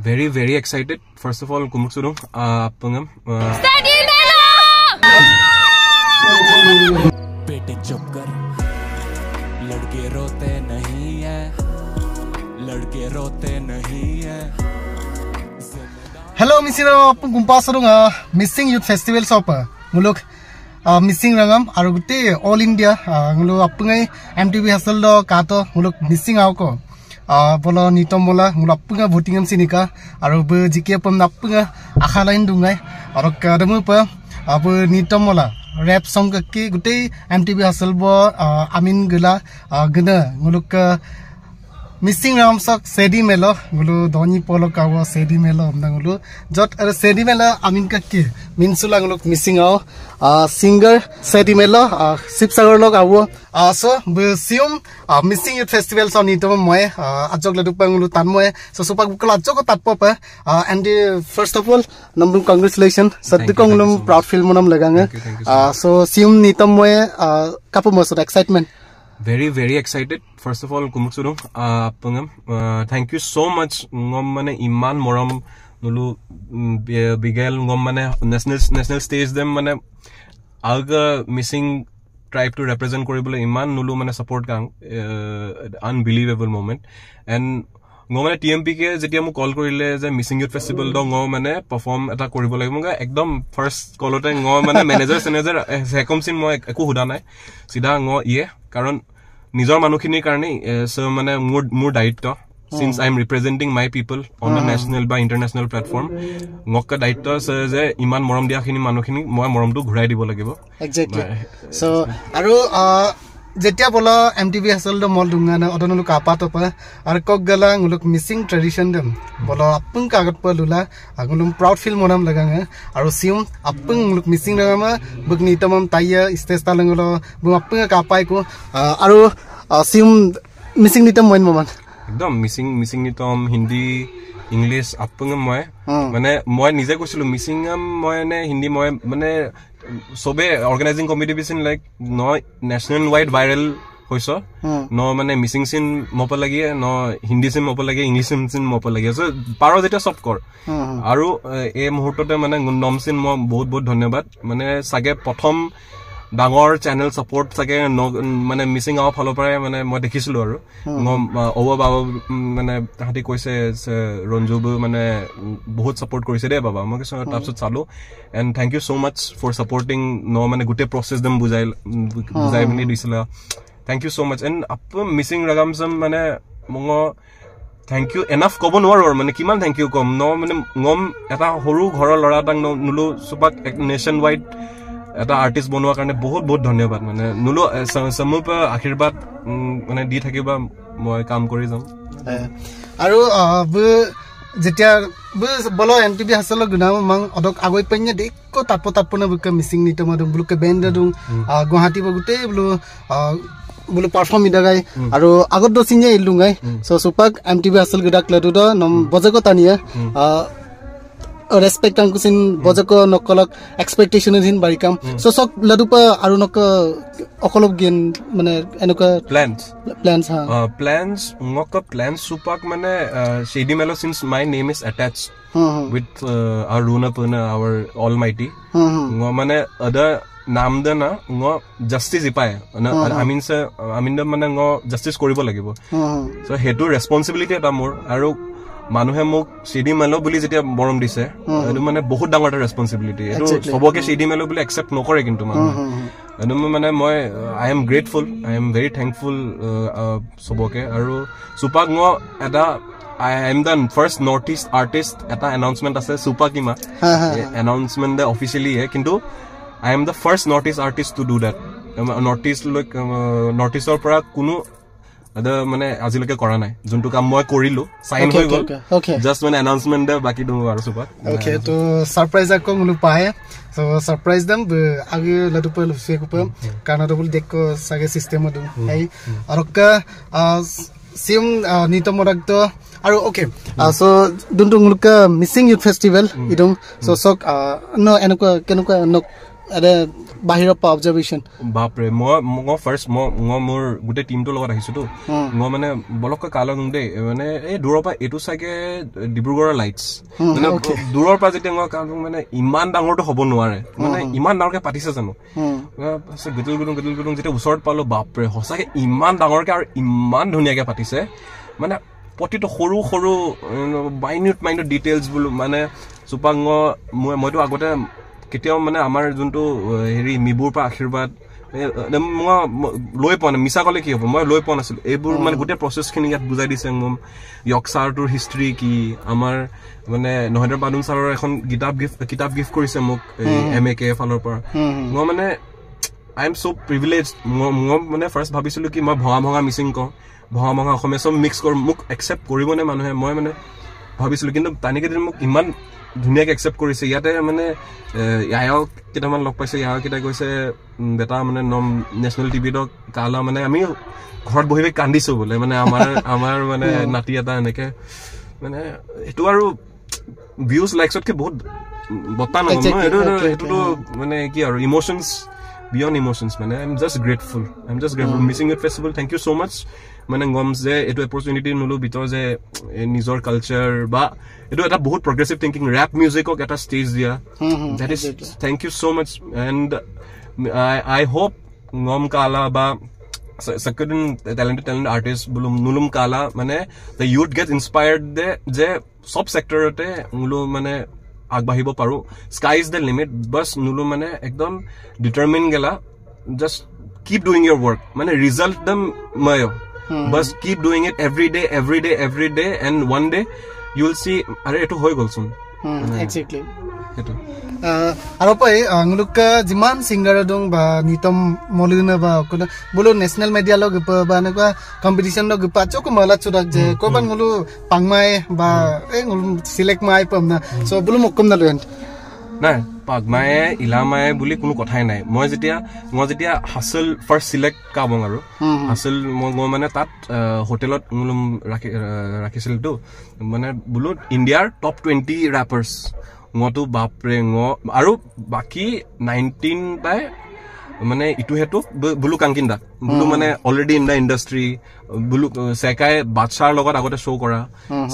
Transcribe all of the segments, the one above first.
Very excited. First of all, kumuk sudung apungam. बेटे चुप कर लड़के रोते नहीं है लड़के रोते नहीं है Hello misira kumpa sarunga missing youth festival sopa muluk missing rangam aru gutte all india ngulu apungai mtv hasal do kato muluk missing auko bolo nitom mola ngulu apunga voting am sinika aru be jikia pam napunga akhalain dungai aru kadamu pa abu nitom mola rap song ki gutte mtv hasal bo amin gula gena nguluk missing ram sak sedi melo gulu doni polo kawo sedi melo amnangulu jot ar sedi melo amin kakki minsula gulu missing ao singer sedi melo sipsagar log awo so sium missing youth festival so nitom moy ajok ladu pangulu tanmoy so supak bukla ajok tatpo pa and first of all number congratulations satkongulum proud film monam lagange so sium nitom moy kapu most excitement Very excited. First of all, kumuk sudung apungam. Thank you so much. Ngom mane iman moram nulu bigel ngom mane national stage them mane alga missing tribe to represent koribole iman nulu mane support kang unbelievable moment and ngom mane TMP ke jetia mu call korile je missing youth festival do ngom mane perform eta koribo lagimuga ekdom first call ote ngom mane manager hekom sin moi eku huda nai sida ngo iye karon nijor manukhini karni so mane mur daitto since I am representing my people on the national by international platform ngokka daitto je iman morom dia khini manukhini moi morom tu ghurai dibo lagibo exactly so aru jetia bolo mtv hasal do mol dunga na odonulu kapa to pa ar kok gala nguluk missing tradition dem bolo apung kagat pa lula agulum proud feel monam laganga aru sium apung nguluk missing rama bugni tamam tayya stage talangulo bu apung kapai ko aru sium missing nitam moin moman ekdom missing nitam hindi english apung moi mane moi nije kosilu missing moi ne hindi moi mane sobe organizing committee bisin like no national wide viral hoiso no mane missing sin mopa lagi no hindi sin mopa lagi english sin mopa lagi so paro jeta soft kor aru e muhurtote mane nom sin mo bahut dhanyabad mane sage prothom dangor channel support sage mane missing aw follow pare mane moi dekhisilu aru ngom owa baba mane tahati koise ronjub mane bahut support korise de baba moi so tapsot chalu and thank you so much for supporting no mane gute process dem bujai mini disla thank you so much and up missing ragam sam mane mongo thank you enough kobo nwar mane kiman thank you kom no mane ngom eta horu ghor lora tang nulu supak nation wide এটা artist বনোৱাৰ কাৰণে বহুত ধন্যবাদ মানে নুলো সমুপ আশীৰ্বাদ মানে দি থাকিবা মই কাম কৰি যাম আৰু যেতিয়া বলো এনটিভি হাসল গুনা মাং অদক আগৈ পন্য দেখো তাপনা বুক মিসিং নিতম দম বুক বেন্ড দম গুৱাহাটী বগুতে বুলো পাৰফৰ্ম ইদাগাই আৰু আগত দসিনে ইলুঙ্গাই সো সুপাক এমটিভি হাসল গডাক লদুদ নম বজক Tania respect ang kusin bojako nokolok expectation in barikam so sok ladupa aru nok okolok gen mane enuka plans ha plans ngok plans supak mane shady melo since my name is attached with Aruna Puna our almighty ngo mane other naam de na ngo justice ipae I mean mane ngo justice koribo lagibo so hetu responsibility eta mor aru মানুহে মোক CD মেলো বুলি যেতিয়া বৰম দিছে এটো মানে বহুত ডাঙৰ এটা ৰেসপন্সিবিলিটি এটো সবকে সিডি মেলো বুলি একসেপ্ট নকৰে কিন্তু এটো মানে মই I am grateful I am very thankful সবকে আৰু সুপাক ম এটা I am the first Northeast artist eta announcement ase Supakima announcement de officially hai kintu I am the first Northeast artist to do that Northeast like Northeast or pora kuno ada mane ajiloke kora nai juntu kam moi korilu sign hoi gol just one announcement de baki do aru super okay to surprise akko mulu pae so surprise them age ladu pe se ko pe kana do bul dekko sage system do hai arokka sim nitomorak to aru okay so duntung luka missing youth festival idong so sok no enuka kenuka no আরে বাহিৰৰ পৰা observation বাপৰে মই first মই মোৰ গোটেই টিমটোৰ লগত আহিছো তো মই মানে বলককৈ কালং দেই মানে এই দূৰৰ পৰা এইটো চাগে ডিব্ৰুগড়ৰ লাইটছ মানে দূৰৰ পৰা যেতিয়া মই কালং মানে ইমান ডাঙৰটো হ'ব নোৱাৰে মানে ইমান ডাঙৰকে পাতিছে জানো গিটল গুটুং যেতিয়া ওচৰত পালো বাপৰে সঁচাকে ইমান ডাঙৰকে আৰু ইমান ধুনীয়াকে পাতিছে মানে প্ৰতিটো সৰু সৰু মাইনিউট ডিটেইলছ বোলো মানে চুপাংগ মইতো আগতে কেতিয়াও মানে আমাৰ যোনটো হেৰি মিবুৰ পৰা আশীৰ্বাদ মই লৈ পোৱা নাই মিছা ক'লে কি হ'ব মই লৈ পোৱা নাছিলোঁ এইবোৰ মানে গোটেই প্ৰচেছখিনি ইয়াত বুজাই দিছে মোক য়কছাৰটোৰ হিষ্ট্ৰী কি আমাৰ মানে নহেন্দ্ৰ পাদুং ছাৰৰ এখন কিতাপ গিফ্ট কৰিছে মোক MAK ফালৰ পৰা মই মানে আই এম চ' প্ৰিভিলেজ মই মানে ফাৰ্ষ্ট ভাবিছিলোঁ কি মই ভঙা মিচিং কওঁ ভঙা অসমীয়া চব মিক্স কৰোঁ মোক একচেপ্ট কৰিবনে মানুহে মই মানে ভাবিছিলোঁ কিন্তু তেনেকৈ মোক ইমান ধুনীয়াকৈ একচেপ্ট কৰিছে ইয়াতে মানে ইয়াও কেইটামান লগ পাইছে ইয়াও কেইটা কৈছে বেটা মানে নেশ্যনেল টিভিত কালা মানে আমি ঘৰত বহি বহি কান্দিছোঁ বোলে মানে আমাৰ মানে নাতি এটা এনেকৈ মানে সেইটো আৰু ভিউজ লাইকছতকৈ বহুত বতা নহ'ল ন সেইটোতো মানে কি আৰু emotions beyond emotions man I'm just grateful Missing Youth Festival thank you so much মানে গম যে এটো অপৰচুনিটি নলো বিতৰ যে নিজৰ কালচাৰ বা এটো এটা বহুত প্ৰগ্ৰেছিভ থিংকিং ৰেপ মিউজিকক এটা ষ্টেজ দিয়া that is thank you so much and I hope ngom kala ba second talented artist bulum nulum kala মানে the youth get inspired de je sub sector te ngulo মানে আগবাঢ়িব পাৰো sky is the limit bas nulu mane ekdom determine gela just keep doing your work mane result them mayo bas keep doing it every day and one day you will see are eto hoy golsun exactly eto aro pai anguluk jiman singer dong ba nitom molina ba koda bolo national media log ba na competition log pa chok mala chudak je ko ban ngulu pangmai ba e ngulu select mai pam na so bolo mokom na lent না পাগমায়ে ইলামায়ে বুলি কোনো কথাই নাই মই যেতিয়া হাসল first select কাবং আৰু হাসল মই মানে তাত হোটেলত ৰাখিছিল তো মানে বুলো ইণ্ডিয়াৰ টপ 20 ৰেপাৰ্স মটো বাপৰে আৰু বাকি 19 টাই মানে ইটো হেতু বুলু কাংকিন্দা বুলু মানে অলৰেডি ইন দা ইন্ডাস্ট্ৰি বুলু সেকাই বাদশাৰ লগত আগতে শো কৰা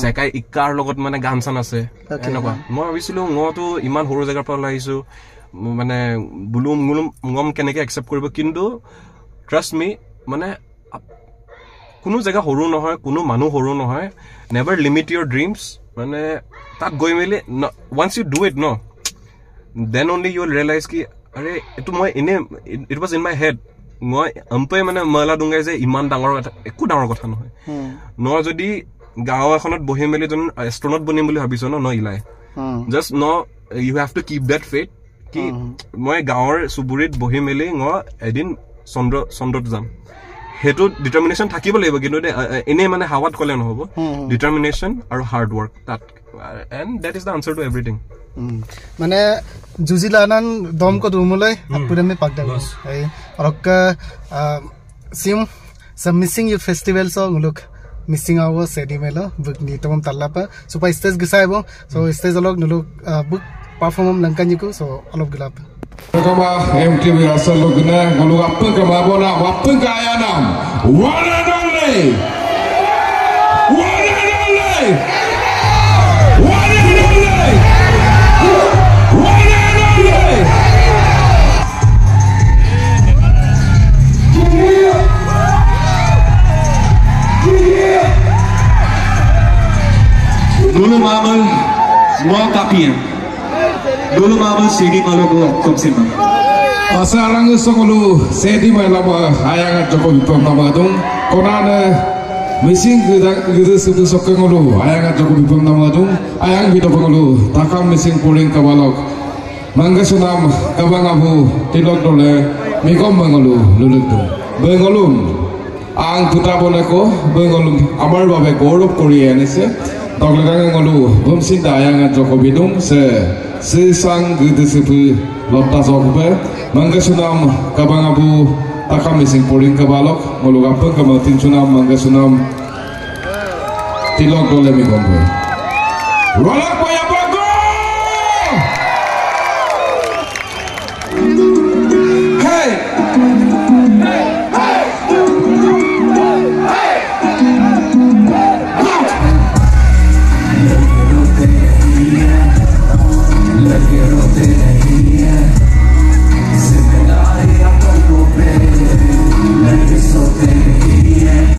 সেকাই ইকাৰ লগত মানে গান চান আছে এনেকুৱা মই ভাবিছিলো মটো ইমান সৰু জায়গাৰ পৰা লাইছো মানে বুলু ngom কেনেকে একচেপ্ট কৰিব কিন্তু ট্ৰাষ্ট মি মানে কোনো জায়গা সৰু নহয় কোনো মানুহ সৰু নহয় নেভাৰ লিমিট ইয়োৰ ড্ৰিমছ মানে তাত গৈ মেলি once you do it no then only you will realize ki are etu moi it was in my head moi ampai mane mala dungai je iman dangor ekku dangor kotha nohoy no jodi gao ekhonot bohi meli jon astronaut bonim boli bhabiso no ilai just no you have to keep that faith ki moi gaor suburit bohi meli ngo edin sondrot jam hetu determination থাকিব লাগিব কিন্তু এনে মানে হাৱাত কলে নহব determination আৰু hard work that and that is the answer to everything মানে जुजिलानन दम को दुमलै पुरे में पगदा है और सिम सब मिसिंग यूथ फेस्टिवल सो लोग मिसिंग आवर सेडी मेलो बुक नि तमम तल्ला पर सो पा स्टेज गसाइबो सो स्टेज लोग नुलो बुक परफॉर्म लंकानिको सो अलग गलाप kama MTV asal logna ngulu apa kama bona apa kaya nam one and only dulu mama mau kapian dulu mama sidi malu gua komsima asarang songulu sidi malu ayang joko bipam nama dong korana missing gitu suatu sokengulu ayang joko bipam nama dong ayang bido pengulu takam missing puling kabalok mangga sunam kabang abu tilok dole mikom bengulu luluk dong bengulum ang putra boleko bengulum amar babe gorob kori anise toglegang ngulu bumsin dayang joko bidung se sang gitu sepu lotta sokbe mangga sunam kabang abu takam missing puling kabalok ngulu apa kamatin sunam mangga sunam tilok dole mikom rolak paya bago